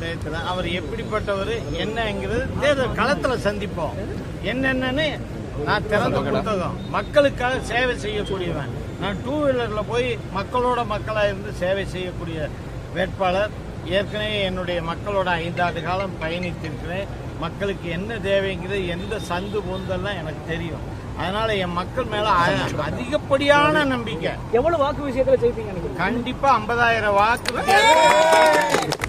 டயத்தில் அவர் எப்படிப்பட்டவர் என்னங்கிறது தேர்தல் களத்தில் சந்திப்போம். என்னென்னு நான் திறந்த புத்தகம், மக்களுக்காக சேவை செய்யக்கூடியவன். நான் 2 வீலரில் போய் மக்களோட மக்களாக இருந்து சேவை செய்யக்கூடிய வேட்பாளர். ஏற்கனவே என்னுடைய மக்களோட 5 ஆண்டு காலம் பயணித்திருக்கிறேன். மக்களுக்கு என்ன தேவைங்கிறது எந்த சந்து பொந்தெல்லாம் எனக்கு தெரியும். அதனால என் மக்கள் மேல அதிகப்படியான நம்பிக்கை. எவ்வளவு வாக்கு விஷயத்துல ஜெயிப்பீங்க? கண்டிப்பா 50,000 வாக்கு.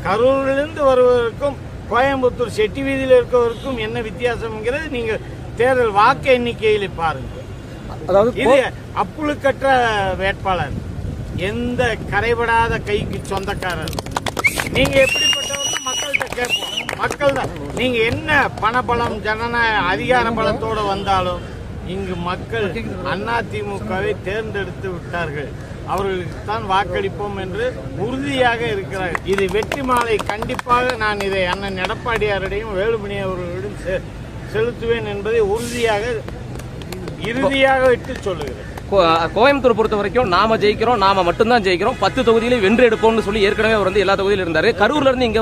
கரூரிலிருந்து வருவதற்கும் கோயம்புத்தூர் செட்டி வீதியில் இருக்கிறவருக்கும் என்ன வித்தியாசம்ங்கிறது நீங்க தேர்தல் வாக்கு எண்ணிக்கையில் பாருங்க. அதாவது இது அப்புழுக்கற்ற வேட்பாளர், எந்த கரைபடாத கைக்கு சொந்தக்காரர். நீங்க எப்படிப்பட்டவர்கள் மக்கள்கிட்ட கேட்போம். மக்கள் தான் நீங்க என்ன பணபலம் ஜனநாயக அதிகார பலத்தோடு வந்தாலும் இங்கு மக்கள் அதிமுகவை தேர்ந்தெடுத்து விட்டார்கள். அவர்களுக்கு தான் வாக்களிப்போம் என்று உறுதியாக இருக்கிறார்கள். இது வெற்றி மாலை. கண்டிப்பாக நான் இதை அண்ணன் எடப்பாடியாரிடையும் வேலுமணி அவர்களிடம் செலுத்துவேன் என்பதை உறுதியாக இறுதியாக விட்டு சொல்லுகிறேன். கோயம்புத்தூர் பொறுத்த வரைக்கும் நாம ஜெயிக்கிறோம், நாம மட்டும்தான் ஜெயிக்கிறோம், 10 தொகுதியிலே வென்று எடுப்போம்னு சொல்லி ஏற்கனவே அவர் எல்லா தொகுதியிலும் இருந்தாரு. கரூர்ல இருந்து இங்க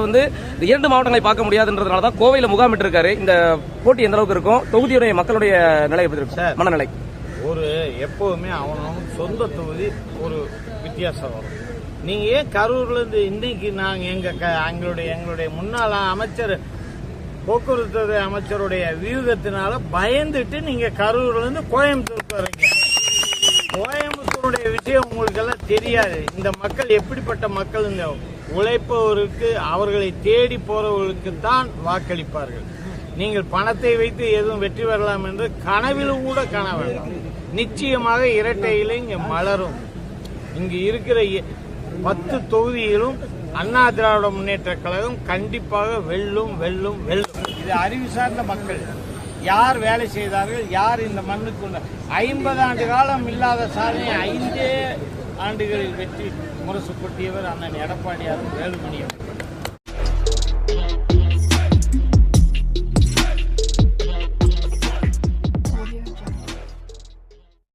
2 மாவட்டங்களை பார்க்க முடியாதுன்றதுனால தான் கோவையில முகாமிட்டு இருக்காரு. இந்த போட்டி எந்த அளவுக்கு இருக்கும்? தொகுதியுடைய மக்களுடைய நிலை எப்படி இருக்கும்? மனநிலை ஒரு எப்பவுமே அவனும் சொந்த தொகுதி ஒரு வித்தியாசம் வரும். நீங்க ஏன் கரூர்ல இருந்து இன்னைக்கு நாங்க எங்களுடைய முன்னாள் அமைச்சர் போக்குவரத்து அமைச்சருடைய வியூகத்தினால பயந்துட்டு நீங்க கரூர்ல இருந்து கோயம்புத்தூருக்கு வரீங்க. கோயம்புத்தூருடைய விஷயம் உங்களுக்கு எல்லாம் தெரியாது. இந்த மக்கள் எப்படிப்பட்ட மக்கள், இந்த உழைப்பவருக்கு அவர்களை தேடி போறவர்களுக்கு தான் வாக்களிப்பார்கள். நீங்கள் பணத்தை வைத்து எதுவும் வெற்றி பெறலாம் என்று கனவிலும் கூட காண வேண்டாம். நிச்சயமாக இரட்டையில இங்க மலரும். இங்கு இருக்கிற 10 தொகுதியிலும் அண்ணா திராவிட முன்னேற்ற கழகம் கண்டிப்பாக வெல்லும் வெல்லும் வெல்லும். இது அறிவு சார்ந்த மக்கள். யார் வேலை செய்தார்கள், யார் இந்த மண்ணுக்கு 50 ஆண்டு காலம் இல்லாத சாதனை 5 ஆண்டுகளில் வெற்றி முரசு கொட்டியவர் அண்ணன் எடப்பாடியார் வேலுமணி.